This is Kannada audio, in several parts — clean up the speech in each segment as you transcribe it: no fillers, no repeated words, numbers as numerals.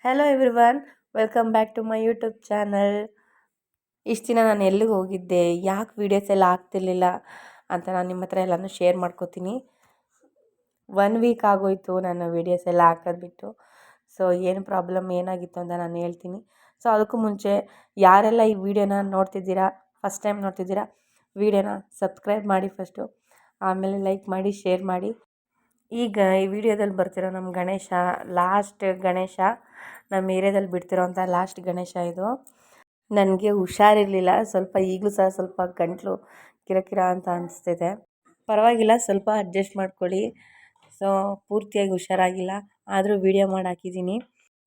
Hello everyone, welcome back to my YouTube channel. ಇಷ್ಟು ದಿನ ನಾನು ಎಲ್ಲಿಗೆ ಹೋಗಿದ್ದೆ, ಯಾಕೆ ವೀಡಿಯೋಸ್ ಎಲ್ಲ ಆಗ್ತಿರ್ಲಿಲ್ಲ ಅಂತ ನಾನು ನಿಮ್ಮ ಹತ್ರ ಎಲ್ಲನೂ ಶೇರ್ ಮಾಡ್ಕೋತೀನಿ. 1 ವೀಕ್ ಆಗೋಯಿತು ನಾನು ವೀಡಿಯೋಸ್ ಎಲ್ಲ ಹಾಕೋದು ಬಿಟ್ಟು. ಸೊ ಏನು ಪ್ರಾಬ್ಲಮ್ ಏನಾಗಿತ್ತು ಅಂತ ನಾನು ಹೇಳ್ತೀನಿ. ಸೊ ಅದಕ್ಕೂ ಮುಂಚೆ ಯಾರೆಲ್ಲ ಈ ವಿಡಿಯೋನ ನೋಡ್ತಿದ್ದೀರಾ, ಫಸ್ಟ್ ಟೈಮ್ ನೋಡ್ತಿದ್ದೀರಾ, ವಿಡಿಯೋನ ಸಬ್ಸ್ಕ್ರೈಬ್ ಮಾಡಿ ಫಸ್ಟು, ಆಮೇಲೆ ಲೈಕ್ ಮಾಡಿ, ಶೇರ್ ಮಾಡಿ. ಈಗ ಈ ವಿಡಿಯೋದಲ್ಲಿ ಬರ್ತಿರೋ ನಮ್ಮ ಗಣೇಶ, ಲಾಸ್ಟ್ ಗಣೇಶ, ನಮ್ಮ ಏರಿಯಾದಲ್ಲಿ ಬಿಡ್ತಿರೋಂಥ ಲಾಸ್ಟ್ ಗಣೇಶ ಇದು. ನನಗೆ ಹುಷಾರಿರಲಿಲ್ಲ ಸ್ವಲ್ಪ, ಈಗಲೂ ಸಹ ಸ್ವಲ್ಪ ಗಂಟಲು ಕಿರಕಿರ ಅಂತ ಅನಿಸ್ತಿದೆ. ಪರವಾಗಿಲ್ಲ, ಸ್ವಲ್ಪ ಅಡ್ಜಸ್ಟ್ ಮಾಡ್ಕೊಳ್ಳಿ. ಸೊ ಪೂರ್ತಿಯಾಗಿ ಹುಷಾರಾಗಿಲ್ಲ, ಆದರೂ ವೀಡಿಯೋ ಮಾಡಿ ಹಾಕಿದ್ದೀನಿ.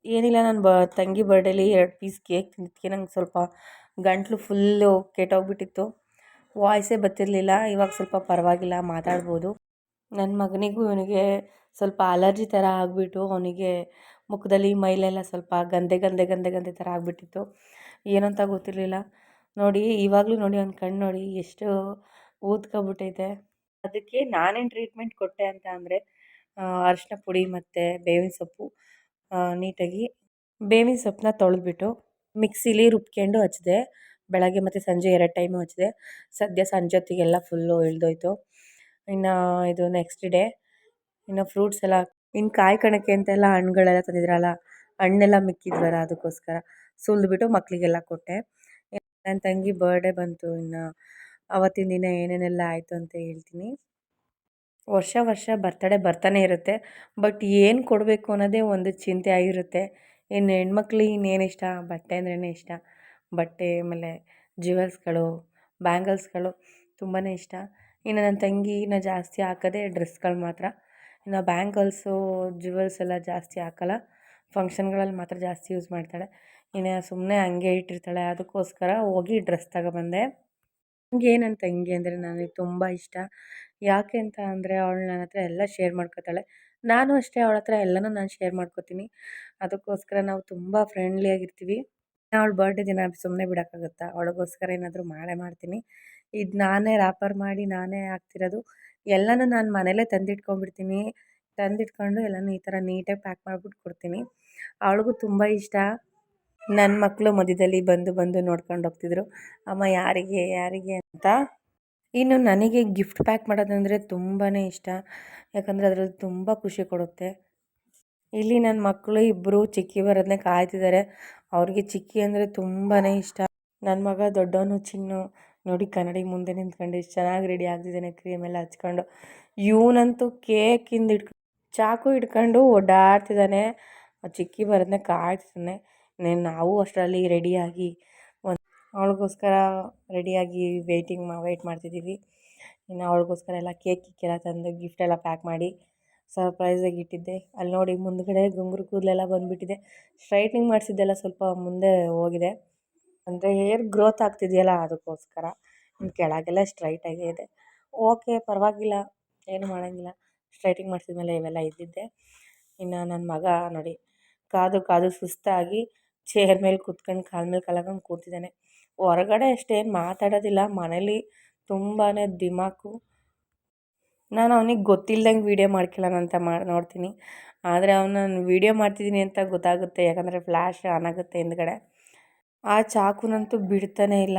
ಏನಿಲ್ಲ, ನನ್ನ ತಂಗಿ ಬರ್ಡೇಲಿ 2 ಪೀಸ್ ಕೇಕ್ ತಿಂದಿದ್ದಕ್ಕೆ ನಂಗೆ ಸ್ವಲ್ಪ ಗಂಟಲು ಫುಲ್ಲು ಕೆಟ್ಟೋಗ್ಬಿಟ್ಟಿತ್ತು, ವಾಯ್ಸೇ ಬರ್ತಿರ್ಲಿಲ್ಲ. ಇವಾಗ ಸ್ವಲ್ಪ ಪರವಾಗಿಲ್ಲ, ಮಾತಾಡ್ಬೋದು. ನನ್ನ ಮಗನಿಗೂ ಇವನಿಗೆ ಸ್ವಲ್ಪ ಅಲರ್ಜಿ ಥರ ಆಗಿಬಿಟ್ಟು ಅವನಿಗೆ ಮುಖದಲ್ಲಿ ಮೈಲೆಲ್ಲ ಸ್ವಲ್ಪ ಗಂದೆ ಗಂದೆ ಗಂದೆ ಗಂದೆ ಥರ ಆಗಿಬಿಟ್ಟಿತ್ತು. ಏನಂತ ಗೊತ್ತಿರಲಿಲ್ಲ. ನೋಡಿ ಇವಾಗಲೂ ನೋಡಿ ಅವ್ನ ಕಣ್ಣು ನೋಡಿ ಎಷ್ಟು ಊದ್ಕೊಬಿಟ್ಟೈತೆ. ಅದಕ್ಕೆ ನಾನೇನು ಟ್ರೀಟ್ಮೆಂಟ್ ಕೊಟ್ಟೆ ಅಂತ ಅಂದರೆ, ಅರಿಶಿನ ಪುಡಿ ಮತ್ತು ಬೇವಿನ ಸೊಪ್ಪು, ನೀಟಾಗಿ ಬೇವಿನ ಸೊಪ್ಪನ್ನ ತೊಳೆದ್ಬಿಟ್ಟು ಮಿಕ್ಸಿಲಿ ರುಬ್ಕೊಂಡು ಹಚ್ಚಿದೆ. ಬೆಳಗ್ಗೆ ಮತ್ತು ಸಂಜೆ 2 ಟೈಮು ಹಚ್ಚಿದೆ. ಸದ್ಯ ಸಂಜೆ ಹೊತ್ತಿಗೆಲ್ಲ ಫುಲ್ಲು ಇಳ್ದೋಯ್ತು. ಇನ್ನು ಇದು ನೆಕ್ಸ್ಟ್ ಡೇ ಇನ್ನು ಫ್ರೂಟ್ಸ್ ಎಲ್ಲ, ಇನ್ನು ಕಾಯಿ ಕಣಕ್ಕೆ ಅಂತೆಲ್ಲ ಹಣ್ಣುಗಳೆಲ್ಲ ತಂದಿದ್ರಲ್ಲ, ಹಣ್ಣೆಲ್ಲ ಮಿಕ್ಕಿದ್ವಲ್ಲ, ಅದಕ್ಕೋಸ್ಕರ ಸುಲಿದ್ಬಿಟ್ಟು ಮಕ್ಕಳಿಗೆಲ್ಲ ಕೊಟ್ಟೆ. ನನ್ನ ತಂಗಿ ಬರ್ಡೇ ಬಂತು, ಇನ್ನು ಆವತ್ತಿನ ದಿನ ಏನೇನೆಲ್ಲ ಆಯಿತು ಅಂತ ಹೇಳ್ತೀನಿ. ವರ್ಷ ವರ್ಷ ಬರ್ತಡೇ ಬರ್ತಾನೆ ಇರುತ್ತೆ, ಬಟ್ ಏನು ಕೊಡಬೇಕು ಅನ್ನೋದೇ ಒಂದು ಚಿಂತೆ ಆಗಿರುತ್ತೆ. ಇನ್ನು ಹೆಣ್ಮಕ್ಳಿಗೆ ಇನ್ನೇನು ಇಷ್ಟ, ಬಟ್ಟೆ ಅಂದ್ರೇ ಇಷ್ಟ. ಬಟ್ಟೆ, ಆಮೇಲೆ ಜ್ಯುವೆಲ್ಸ್ಗಳು, ಬ್ಯಾಂಗಲ್ಸ್ಗಳು ತುಂಬಾ ಇಷ್ಟ. ಇನ್ನು ನನ್ನ ತಂಗಿನ ಜಾಸ್ತಿ ಹಾಕೋದೇ ಡ್ರೆಸ್ಗಳು ಮಾತ್ರ. ಇನ್ನು ಬ್ಯಾಂಗಲ್ಸು, ಜ್ಯುವೆಲ್ಸ್ ಎಲ್ಲ ಜಾಸ್ತಿ ಹಾಕಲ್ಲ, ಫಂಕ್ಷನ್ಗಳಲ್ಲಿ ಮಾತ್ರ ಜಾಸ್ತಿ ಯೂಸ್ ಮಾಡ್ತಾಳೆ. ಇನ್ನು ಸುಮ್ಮನೆ ಹಂಗೆ ಇಟ್ಟಿರ್ತಾಳೆ, ಅದಕ್ಕೋಸ್ಕರ ಹೋಗಿ ಡ್ರೆಸ್ ತಗೊಬಂದೆ. ನನಗೆ ನನ್ನ ತಂಗಿ ಅಂದರೆ ನನಗೆ ತುಂಬ ಇಷ್ಟ. ಯಾಕೆ ಅಂತ ಅಂದರೆ ಅವಳು ನನ್ನ ಹತ್ರ ಎಲ್ಲ ಶೇರ್ ಮಾಡ್ಕೊತಾಳೆ, ನಾನು ಅಷ್ಟೇ ಅವಳ ಹತ್ರ ಎಲ್ಲನೂ ನಾನು ಶೇರ್ ಮಾಡ್ಕೊತೀನಿ. ಅದಕ್ಕೋಸ್ಕರ ನಾವು ತುಂಬ ಫ್ರೆಂಡ್ಲಿಯಾಗಿರ್ತೀವಿ. ಅವಳ ಬರ್ಡೇ ದಿನ ಸುಮ್ಮನೆ ಬಿಡೋಕ್ಕಾಗುತ್ತಾ, ಅವಳಿಗೋಸ್ಕರ ಏನಾದರೂ ಮಾಡೇ ಮಾಡ್ತೀನಿ. ಇದು ನಾನೇ ರ್ಯಾಪರ್ ಮಾಡಿ ನಾನೇ ಹಾಕ್ತಿರೋದು. ಎಲ್ಲನೂ ನಾನು ಮನೇಲೇ ತಂದಿಟ್ಕೊಂಡ್ಬಿಡ್ತೀನಿ. ತಂದಿಟ್ಕೊಂಡು ಎಲ್ಲನೂ ಈ ಥರ ನೀಟಾಗಿ ಪ್ಯಾಕ್ ಮಾಡಿಬಿಟ್ಟು ಕೊಡ್ತೀನಿ. ಅವಳಿಗೂ ತುಂಬ ಇಷ್ಟ. ನನ್ನ ಮಕ್ಕಳು ಮಧ್ಯದಲ್ಲಿ ಬಂದು ಬಂದು ನೋಡ್ಕೊಂಡು ಹೋಗ್ತಿದ್ರು, ಅಮ್ಮ ಯಾರಿಗೆ ಯಾರಿಗೆ ಅಂತ. ಇನ್ನು ನನಗೆ ಗಿಫ್ಟ್ ಪ್ಯಾಕ್ ಮಾಡೋದಂದರೆ ತುಂಬಾ ಇಷ್ಟ, ಯಾಕಂದರೆ ಅದರಲ್ಲಿ ತುಂಬ ಖುಷಿ ಕೊಡುತ್ತೆ. ಇಲ್ಲಿ ನನ್ನ ಮಕ್ಕಳು ಇಬ್ಬರು ಚಿಕ್ಕಿ ಬರೋದನ್ನೇ ಕಾಯ್ತಿದ್ದಾರೆ. ಅವ್ರಿಗೆ ಚಿಕ್ಕಿ ಅಂದರೆ ತುಂಬಾ ಇಷ್ಟ. ನನ್ನ ಮಗ ದೊಡ್ಡವನು ಚಿನ್ನು ನೋಡಿ ಕನ್ನಡಿ ಮುಂದೆ ನಿಂತ್ಕೊಂಡು ಎಷ್ಟು ಚೆನ್ನಾಗಿ ರೆಡಿ ಆಗ್ತಿದ್ದಾನೆ, ಕ್ರೀಮ್ ಎಲ್ಲ ಹಚ್ಕೊಂಡು. ಇವನಂತೂ ಕೇಕಿಂದ ಚಾಕು ಹಿಡ್ಕೊಂಡು ಓಡಾಡ್ತಿದ್ದಾನೆ. ಚಿಕ್ಕಿ ಬರೋದನ್ನೇ ಕಾಯ್ತಿದ್ದಾನೆ. ನಾವು ಅಷ್ಟರಲ್ಲಿ ರೆಡಿಯಾಗಿ ಅವಳಿಗೋಸ್ಕರ ರೆಡಿಯಾಗಿ ವೆಯ್ಟ್ ಮಾಡ್ತಿದ್ದೀವಿ. ಇನ್ನು ಅವಳಿಗೋಸ್ಕರ ಎಲ್ಲ ಕೇಕೆಲ್ಲ ತಂದು ಗಿಫ್ಟೆಲ್ಲ ಪ್ಯಾಕ್ ಮಾಡಿ ಸರ್ಪ್ರೈಸಾಗಿ ಇಟ್ಟಿದ್ದೆ. ಅಲ್ಲಿ ನೋಡಿ ಮುಂದ್ಗಡೆ ಗುಂಗುರು ಕೂದಲೆಲ್ಲ ಬಂದುಬಿಟ್ಟಿದೆ. ಸ್ಟ್ರೈಟ್ನಿಂಗ್ ಮಾಡಿಸಿದ್ದೆಲ್ಲ ಸ್ವಲ್ಪ ಮುಂದೆ ಹೋಗಿದೆ, ಅಂದರೆ ಹೇರ್ ಗ್ರೋತ್ ಆಗ್ತಿದೆಯಲ್ಲ ಅದಕ್ಕೋಸ್ಕರ. ಇನ್ನು ಕೆಳಗೆಲ್ಲ ಸ್ಟ್ರೈಟಾಗೇ ಇದೆ. ಓಕೆ, ಪರವಾಗಿಲ್ಲ, ಏನು ಮಾಡೋಂಗಿಲ್ಲ. ಸ್ಟ್ರೈಟಿಂಗ್ ಮಾಡಿಸಿದ್ಮೇಲೆ ಇವೆಲ್ಲ ಇದ್ದಿದ್ದೆ. ಇನ್ನು ನನ್ನ ಮಗ ನೋಡಿ ಕಾದು ಕಾದು ಸುಸ್ತಾಗಿ ಚೇರ್ ಮೇಲೆ ಕೂತ್ಕೊಂಡು ಕಾಲ ಮೇಲೆ ಕಾಲು ಹಾಕೊಂಡು ಕೂತಿದ್ದಾನೆ. ಹೊರಗಡೆ ಅಷ್ಟೇನು ಮಾತಾಡೋದಿಲ್ಲ, ಮನೇಲಿ ತುಂಬಾ ದಿಮಾಕು. ನಾನು ಅವನಿಗೆ ಗೊತ್ತಿಲ್ದಂಗೆ ವೀಡಿಯೋ ಮಾಡ್ಕೊಳ್ಳೋಣ ಅಂತ ನೋಡ್ತೀನಿ, ಆದರೆ ನಾನು ವೀಡಿಯೋ ಮಾಡ್ತಿದ್ದೀನಿ ಅಂತ ಗೊತ್ತಾಗುತ್ತೆ, ಯಾಕಂದರೆ ಫ್ಲ್ಯಾಶ್ ಆನ್ ಆಗುತ್ತೆ ಹಿಂದ್ಗಡೆ. ಆ ಚಾಕುನಂತೂ ಬಿಡ್ತಾನೆ ಇಲ್ಲ,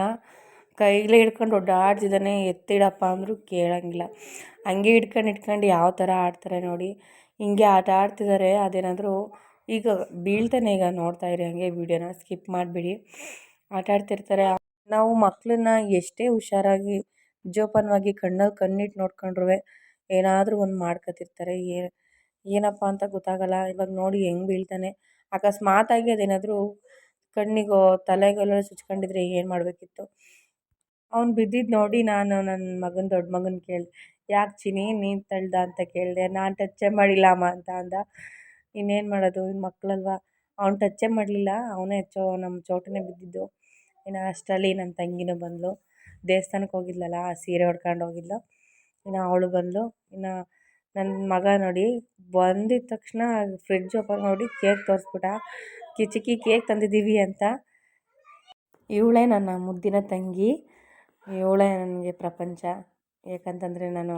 ಕೈಲೇ ಹಿಡ್ಕೊಂಡು ಓಡಾಡ್ತಿದ್ದಾನೆ. ಎತ್ತಿಡಪ್ಪ ಅಂದರೂ ಕೇಳೋಂಗಿಲ್ಲ. ಹಂಗೆ ಹಿಡ್ಕೊಂಡು ಯಾವ ಥರ ಆಡ್ತಾರೆ ನೋಡಿ, ಹಿಂಗೆ ಆಟ ಆಡ್ತಿದ್ದಾರೆ. ಅದೇನಾದರೂ ಈಗ ಬೀಳ್ತಾನೆ, ಈಗ ನೋಡ್ತಾ ಇರಿ, ಹಂಗೆ ವೀಡಿಯೋನ ಸ್ಕಿಪ್ ಮಾಡಿಬಿಡಿ. ಆಟ ಆಡ್ತಿರ್ತಾರೆ. ನಾವು ಮಕ್ಕಳನ್ನ ಎಷ್ಟೇ ಹುಷಾರಾಗಿ ಜೋಪಾನವಾಗಿ ಕಣ್ಣಲ್ಲಿ ಕಣ್ಣಿಟ್ಟು ನೋಡ್ಕೊಂಡ್ರೂ ಏನಾದರೂ ಒಂದು ಮಾಡ್ಕೊತಿರ್ತಾರೆ. ಏನಪ್ಪ ಅಂತ ಗೊತ್ತಾಗಲ್ಲ. ಇವಾಗ ನೋಡಿ ಹೆಂಗೆ ಬೀಳ್ತಾನೆ. ಅಕಸ್ಮಾತಾಗಿ ಅದೇನಾದರೂ ಕಣ್ಣಿಗೋ ತಲೆಗೆಲ್ಲ ಚುಚ್ಕೊಂಡಿದ್ರೆ ಏನು ಮಾಡಬೇಕಿತ್ತು. ಅವ್ನು ಬಿದ್ದಿದ್ದು ನೋಡಿ ನಾನು ನನ್ನ ದೊಡ್ಡ ಮಗನ ಕೇಳಿದೆ, ಯಾಕೆ ಚಿನಿ ನೀನು ತಳ್ದ ಅಂತ ಕೇಳಿದೆ. ನಾನು ಟಚ್ಚೇ ಮಾಡಿಲ್ಲ ಅಮ್ಮ ಅಂತ ಅಂದ. ಇನ್ನೇನು ಮಾಡೋದು, ಇನ್ನು ಮಕ್ಕಳಲ್ವ. ಅವ್ನು ಟಚ್ಚೇ ಮಾಡಲಿಲ್ಲ, ಅವನೇ ನಮ್ಮ ಚೋಟನೇ ಬಿದ್ದಿದ್ದು. ಇನ್ನು ಅಷ್ಟರಲ್ಲಿ ನನ್ನ ತಂಗಿನೂ ಬಂದಳು. ದೇವಸ್ಥಾನಕ್ಕೆ ಹೋಗಿದ್ಲಲ್ಲ, ಸೀರೆ ಉಟ್ಕೊಂಡು ಹೋಗಿದ್ಲು. ಇನ್ನು ಅವಳು ಬಂದಳು. ಇನ್ನು ನನ್ನ ಮಗ ನೋಡಿ ಬಂದಿದ್ದ ತಕ್ಷಣ ಫ್ರಿಡ್ಜ್ ಓಪನ್ ಮಾಡಿ ಕೇಕ್ ತೋರಿಸ್ಬಿಟ್ಟ, ಚಿಕ್ಕಿ ಕೇಕ್ ತಂದಿದ್ದೀವಿ ಅಂತ. ಇವಳೇ ನನ್ನ ಮುದ್ದಿನ ತಂಗಿ, ಇವಳೇ ನನಗೆ ಪ್ರಪಂಚ. ಯಾಕಂತಂದರೆ ನಾನು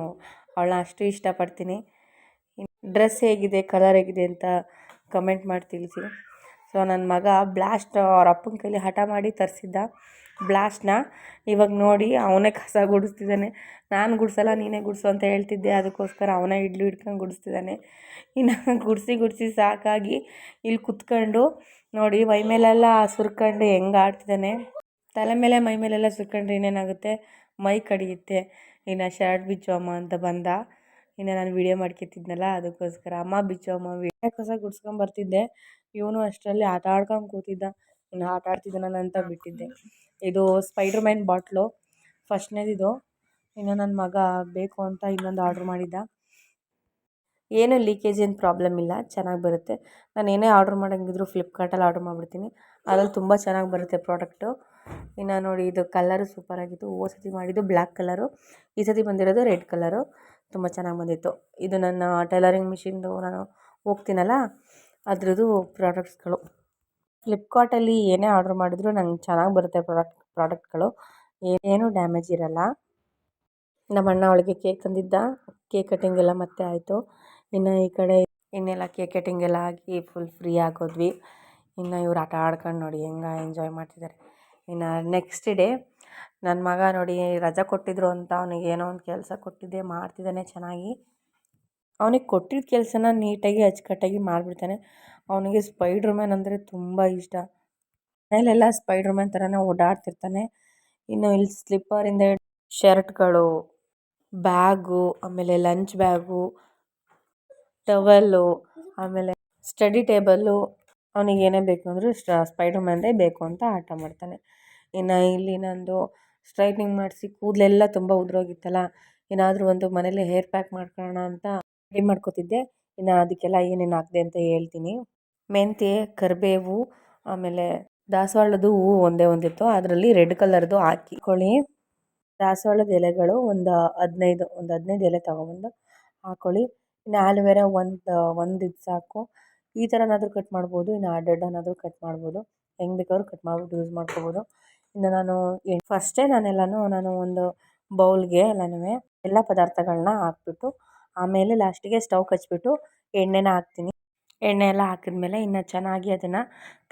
ಅವಳನ್ನ ಅಷ್ಟು ಇಷ್ಟಪಡ್ತೀನಿ. ಡ್ರೆಸ್ ಹೇಗಿದೆ, ಕಲರ್ ಹೇಗಿದೆ ಅಂತ ಕಮೆಂಟ್ ಮಾಡಿ ತಿಳಿಸಿ. ಸೊ ನನ್ನ ಮಗ ಬ್ಲಾಸ್ಟ್ ಅವ್ರ ಅಪ್ಪನ ಕೈಲಿ ಹಠ ಮಾಡಿ ತರಿಸಿದ್ದ ಬ್ಲಾಸ್ಟ್ನ. ಇವಾಗ ನೋಡಿ ಅವನೇ ಕಸ ಗುಡಿಸ್ತಿದ್ದಾನೆ. ನಾನು ಗುಡಿಸಲ್ಲ ನೀನೇ ಗುಡಿಸು ಅಂತ ಹೇಳ್ತಿದ್ದೆ, ಅದಕ್ಕೋಸ್ಕರ ಅವನೇ ಇಡ್ಲು ಹಿಡ್ಕೊಂಡು ಗುಡಿಸ್ತಿದ್ದಾನೆ. ಇನ್ನು ಗುಡಿಸಿ ಸಾಕಾಗಿ ಇಲ್ಲಿ ಕುತ್ಕೊಂಡು ನೋಡಿ ಮೈ ಮೇಲೆಲ್ಲ ಸುರ್ಕೊಂಡು ಹೆಂಗೆ ಆಡ್ತಿದ್ದಾನೆ. ತಲೆ ಮೇಲೆ ಮೈ ಮೇಲೆಲ್ಲ ಸುರ್ಕೊಂಡ್ರೆ ಇನ್ನೇನಾಗುತ್ತೆ, ಮೈ ಕಡಿಯುತ್ತೆ. ಇನ್ನು ಶರ್ಟ್ ಬಿಚ್ಚು ಅಮ್ಮ ಅಂತ ಬಂದ. ಇನ್ನು ನಾನು ವೀಡಿಯೋ ಮಾಡ್ಕೊತಿದ್ನಲ್ಲ, ಅದಕ್ಕೋಸ್ಕರ ಅಮ್ಮ ಬಿಚ್ಚು ಅಮ್ಮ ವೀಡಿಯೋ ಕಸ ಗುಡ್ಸ್ಕೊಂಬರ್ತಿದ್ದೆ. ಇವನು ಅಷ್ಟರಲ್ಲಿ ಆಟ ಆಡ್ಕೊಂಡು ಕೂತಿದ್ದ. ಇನ್ನು ಆಟ ಆಡ್ತಿದ್ದಾನಲ್ಲ ಅಂತ ಬಿಟ್ಟಿದ್ದೆ. ಇದು ಸ್ಪೈಡರ್ ಮ್ಯಾನ್ ಬಾಟ್ಲು ಫಸ್ಟ್ನೇದಿದು. ಇನ್ನು ನನ್ನ ಮಗ ಬೇಕು ಅಂತ ಇನ್ನೊಂದು ಆರ್ಡ್ರ್ ಮಾಡಿದ್ದ. ಏನೂ ಲೀಕೇಜ್ ಏನು ಪ್ರಾಬ್ಲಮ್ ಇಲ್ಲ, ಚೆನ್ನಾಗಿ ಬರುತ್ತೆ. ನಾನು ಏನೇ ಆರ್ಡ್ರ್ ಮಾಡೋಂಗಿದ್ರು ಫ್ಲಿಪ್ಕಾರ್ಟಲ್ಲಿ ಆರ್ಡ್ರ್ ಮಾಡಿಬಿಡ್ತೀನಿ. ಅದ್ರಲ್ಲಿ ತುಂಬ ಚೆನ್ನಾಗಿ ಬರುತ್ತೆ ಪ್ರಾಡಕ್ಟು. ಇನ್ನು ನೋಡಿ ಇದು ಕಲರು ಸೂಪರಾಗಿತ್ತು. ಹೋದ ಸತಿ ಮಾಡಿದ್ದು ಬ್ಲ್ಯಾಕ್ ಕಲರು, ಈ ಸತಿ ಬಂದಿರೋದು ರೆಡ್ ಕಲರು. ತುಂಬ ಚೆನ್ನಾಗಿ ಬಂದಿತ್ತು. ಇದು ನನ್ನ ಟೈಲರಿಂಗ್ ಮಿಷಿನ್ದು ನಾನು ಹೋಗ್ತೀನಲ್ಲ ಅದ್ರದ್ದು ಪ್ರಾಡಕ್ಟ್ಸ್ಗಳು. ಫ್ಲಿಪ್ಕಾರ್ಟಲ್ಲಿ ಏನೇ ಆರ್ಡ್ರ್ ಮಾಡಿದ್ರು ನಂಗೆ ಚೆನ್ನಾಗಿ ಬರುತ್ತೆ ಪ್ರಾಡಕ್ಟ್ಗಳು, ಏನೂ ಡ್ಯಾಮೇಜ್ ಇರೋಲ್ಲ. ನಮ್ಮ ಅಣ್ಣ ಅವಳಿಗೆ ಕೇಕ್ ತಂದಿದ್ದ, ಕೇಕ್ ಕಟ್ಟಿಂಗ್ ಎಲ್ಲ ಮತ್ತೆ ಆಯಿತು. ಇನ್ನು ಈ ಕಡೆ ಇನ್ನೆಲ್ಲ ಕೇಕ್ ಕಟ್ಟಿಂಗ್ ಎಲ್ಲ ಆಗಿ ಫುಲ್ ಫ್ರೀ ಆಗೋದ್ವಿ. ಇನ್ನು ಇವ್ರು ಆಟ ಆಡ್ಕೊಂಡು ನೋಡಿ ಹೆಂಗೆ ಎಂಜಾಯ್ ಮಾಡ್ತಿದ್ದಾರೆ. ಇನ್ನು ನೆಕ್ಸ್ಟ್ ಡೇ ನನ್ನ ಮಗ ನೋಡಿ ರಜೆ ಕೊಟ್ಟಿದ್ರು ಅಂತ ಅವನಿಗೆ ಏನೋ ಒಂದು ಕೆಲಸ ಕೊಟ್ಟಿದ್ದೆ, ಮಾಡ್ತಿದ್ದಾನೆ ಚೆನ್ನಾಗಿ. ಅವನಿಗೆ ಕೊಟ್ಟಿದ್ದ ಕೆಲಸನ ನೀಟಾಗಿ ಅಚ್ಚುಕಟ್ಟಾಗಿ ಮಾಡಿಬಿಡ್ತಾನೆ. ಅವನಿಗೆ ಸ್ಪೈಡ್ರ್ ಮ್ಯಾನ್ ಅಂದರೆ ತುಂಬ ಇಷ್ಟ. ಮನೇಲೆಲ್ಲ ಸ್ಪೈಡ್ರ್ ಮ್ಯಾನ್ ಥರನೇ ಓಡಾಡ್ತಿರ್ತಾನೆ. ಇನ್ನು ಇಲ್ಲಿ ಸ್ಲಿಪ್ಪರಿಂದ ಶರ್ಟ್ಗಳು, ಬ್ಯಾಗು, ಆಮೇಲೆ ಲಂಚ್ ಬ್ಯಾಗು, ಟವಲ್ಲು, ಆಮೇಲೆ ಸ್ಟಡಿ ಟೇಬಲ್ಲು, ಅವನಿಗೆ ಏನೇ ಬೇಕು ಅಂದರೂ ಸ್ಪೈಡರ್ ಮ್ಯಾನ್ದೇ ಬೇಕು ಅಂತ ಆಟ ಮಾಡ್ತಾನೆ. ಇನ್ನು ಇಲ್ಲಿ ನಂದು ಸ್ಟ್ರೈಟ್ನಿಂಗ್ ಮಾಡಿಸಿ ಕೂದಲೆಲ್ಲ ತುಂಬ ಉದುರೋಗಿತ್ತಲ್ಲ, ಏನಾದರೂ ಒಂದು ಮನೇಲಿ ಹೇರ್ ಪ್ಯಾಕ್ ಮಾಡ್ಕೊಳ್ಳೋಣ ಅಂತ ರೆಡಿ ಮಾಡ್ಕೊತಿದ್ದೆ. ಇನ್ನು ಅದಕ್ಕೆಲ್ಲ ಏನೇನು ಹಾಕಿದೆ ಅಂತ ಹೇಳ್ತೀನಿ. ಮೆಂತ್ಯ, ಕರಿಬೇವು, ಆಮೇಲೆ ದಾಸವಾಳದ ಹೂವು ಒಂದೇ ಒಂದಿತ್ತು, ಅದರಲ್ಲಿ ರೆಡ್ ಕಲರ್ದು ಹಾಕಿಕೊಳ್ಳಿ. ದಾಸವಾಳದ ಎಲೆಗಳು ಒಂದು 15 ಎಲೆ ತೊಗೊಬಂದು ಹಾಕ್ಕೊಳ್ಳಿ. ಇನ್ನು ಆಲೋವೆರಾ ಒಂದು ಇದು ಸಾಕು. ಈ ಥರನಾದರೂ ಕಟ್ ಮಾಡ್ಬೋದು, ಇನ್ನು ಅಡ್ಡಡ್ಡನಾದರೂ ಕಟ್ ಮಾಡ್ಬೋದು, ಹೆಂಗೆ ಬೇಕಾದ್ರೂ ಕಟ್ ಮಾಡ್ಬಿಟ್ಟು ಯೂಸ್ ಮಾಡ್ಕೊಬೋದು. ಇನ್ನು ನಾನೆಲ್ಲನೂ ಒಂದು ಬೌಲ್ಗೆ ಎಲ್ಲ ಪದಾರ್ಥಗಳನ್ನ ಹಾಕ್ಬಿಟ್ಟು ಆಮೇಲೆ ಲಾಸ್ಟಿಗೆ ಸ್ಟವ್ ಹಚ್ಬಿಟ್ಟು ಎಣ್ಣೆನ ಹಾಕ್ತೀನಿ. ಎಣ್ಣೆ ಎಲ್ಲ ಹಾಕಿದ್ಮೇಲೆ ಇನ್ನು ಚೆನ್ನಾಗಿ ಅದನ್ನು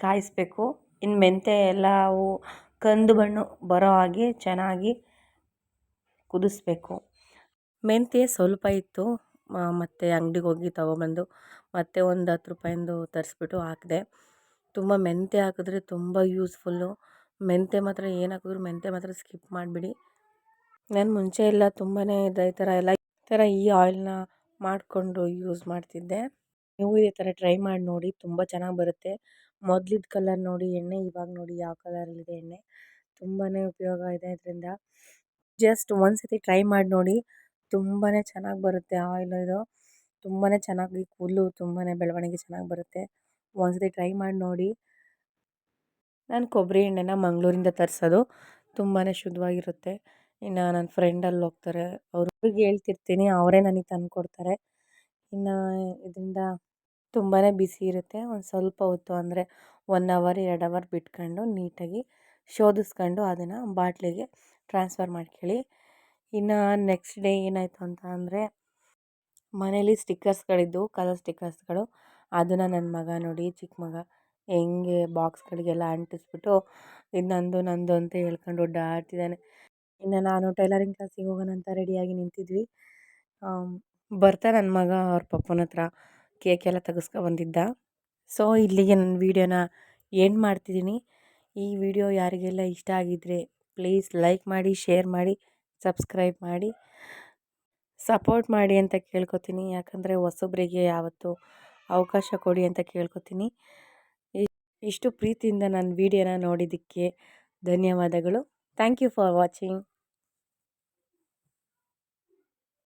ಕಾಯಿಸ್ಬೇಕು. ಇನ್ನು ಮೆಂತ್ಯ ಎಲ್ಲವೂ ಕಂದು ಬಣ್ಣ ಬರೋ ಹಾಗೆ ಚೆನ್ನಾಗಿ ಕುದಿಸ್ಬೇಕು. ಮೆಂತ್ಯ ಸ್ವಲ್ಪ ಇತ್ತು, ಮತ್ತು ಅಂಗಡಿಗೆ ಹೋಗಿ ತೊಗೊಬಂದು ಮತ್ತೆ ಒಂದು 10 ರೂಪಾಯಿಂದು ತರಿಸ್ಬಿಟ್ಟು ಹಾಕಿದೆ. ತುಂಬ ಮೆಂತ್ಯ ಹಾಕಿದ್ರೆ ತುಂಬ ಯೂಸ್ಫುಲ್ಲು. ಮೆಂತ್ಯ ಮಾತ್ರ ಏನು ಹಾಕಿದ್ರು ಮೆಂತ್ಯ ಮಾತ್ರ ಸ್ಕಿಪ್ ಮಾಡಿಬಿಡಿ. ನಾನು ಮುಂಚೆ ಎಲ್ಲ ತುಂಬಾ ಈ ಥರ ಈ ಆಯಿಲ್ನ ಮಾಡಿಕೊಂಡು ಯೂಸ್ ಮಾಡ್ತಿದ್ದೆ. ನೀವು ಇದೇ ಥರ ಟ್ರೈ ಮಾಡಿ ನೋಡಿ, ತುಂಬ ಚೆನ್ನಾಗಿ ಬರುತ್ತೆ. ಮೊದಲಿದ್ದ ಕಲರ್ ನೋಡಿ ಎಣ್ಣೆ, ಇವಾಗ ನೋಡಿ ಯಾವ ಕಲರಲ್ಲಿದೆ ಎಣ್ಣೆ. ತುಂಬಾ ಉಪಯೋಗ ಇದೆ ಇದರಿಂದ. ಜಸ್ಟ್ ಒಂದು ಸತಿ ಟ್ರೈ ಮಾಡಿ ನೋಡಿ, ತುಂಬಾ ಚೆನ್ನಾಗಿ ಬರುತ್ತೆ ಆಯಿಲ್ ಇದು. ತುಂಬಾ ಚೆನ್ನಾಗಿ ಕೂದಲು ತುಂಬಾ ಬೆಳವಣಿಗೆ ಚೆನ್ನಾಗಿ ಬರುತ್ತೆ. ಒಂದು ಸತಿ ಟ್ರೈ ಮಾಡಿ ನೋಡಿ. ನಾನು ಕೊಬ್ಬರಿ ಎಣ್ಣೆನ ಮಂಗಳೂರಿಂದ ತರಿಸೋದು, ತುಂಬಾ ಶುದ್ಧವಾಗಿರುತ್ತೆ. ಇನ್ನು ನನ್ನ ಫ್ರೆಂಡಲ್ಲಿ ಹೋಗ್ತಾರೆ, ಅವ್ರಿಗೆ ಹೇಳ್ತಿರ್ತೀನಿ, ಅವರೇ ನನಗೆ ತಂದು ಕೊಡ್ತಾರೆ. ಇನ್ನು ಇದರಿಂದ ತುಂಬಾ ಬಿಸಿ ಇರುತ್ತೆ. ಒಂದು ಸ್ವಲ್ಪ ಹೊತ್ತು ಅಂದರೆ 1 ಅವರ್ 2 ಅವರ್ ಬಿಟ್ಕೊಂಡು ನೀಟಾಗಿ ಶೋಧಿಸ್ಕೊಂಡು ಅದನ್ನು ಬಾಟ್ಲಿಗೆ ಟ್ರಾನ್ಸ್ಫರ್ ಮಾಡ್ಕೊಳ್ಳಿ. ಇನ್ನು ನೆಕ್ಸ್ಟ್ ಡೇ ಏನಾಯಿತು ಅಂತ ಅಂದರೆ, ಮನೇಲಿ ಸ್ಟಿಕ್ಕರ್ಸ್ಗಳಿದ್ದು, ಕಲರ್ ಸ್ಟಿಕ್ಕರ್ಸ್ಗಳು, ಅದನ್ನು ನನ್ನ ಮಗ ನೋಡಿ, ಚಿಕ್ಕ ಮಗ ಹೆಂಗೆ ಬಾಕ್ಸ್ಗಳಿಗೆಲ್ಲ ಅಂಟಿಸ್ಬಿಟ್ಟು ಇದು ನಂದು ಅಂತ ಹೇಳ್ಕೊಂಡು ಓಡಾಡ್ತಿದ್ದಾನೆ. ಇನ್ನು ನಾನು ಟೈಲರಿಂಗ್ ಕ್ಲಾಸಿಗೆ ಹೋಗೋಣ ಅಂತ ರೆಡಿಯಾಗಿ ನಿಂತಿದ್ವಿ. ಬರ್ತಾ ನನ್ನ ಮಗ ಅವ್ರ ಪಪ್ಪನ ಹತ್ರ ಕೇಕೆಲ್ಲ ತೆಗೆಸ್ಕೊಬಂದಿದ್ದ. ಸೊ ಇಲ್ಲಿಗೆ ನನ್ನ ವೀಡಿಯೋನ ಎಂಡ್ ಮಾಡ್ತಿದ್ದೀನಿ. ಈ ವಿಡಿಯೋ ಯಾರಿಗೆಲ್ಲ ಇಷ್ಟ ಆಗಿದ್ದರೆ ಪ್ಲೀಸ್ ಲೈಕ್ ಮಾಡಿ, ಶೇರ್ ಮಾಡಿ, ಸಬ್ಸ್ಕ್ರೈಬ್ ಮಾಡಿ, ಸಪೋರ್ಟ್ ಮಾಡಿ ಅಂತ ಕೇಳ್ಕೊತೀನಿ. ಯಾಕಂದರೆ ಹೊಸಬ್ರಿಗೆ ಯಾವತ್ತೂ ಅವಕಾಶ ಕೊಡಿ ಅಂತ ಕೇಳ್ಕೊತೀನಿ. ಇಷ್ಟು ಪ್ರೀತಿಯಿಂದ ನನ್ನ ವೀಡಿಯೋನ ನೋಡಿದ್ದಕ್ಕೆ ಧನ್ಯವಾದಗಳು. Thank you for watching.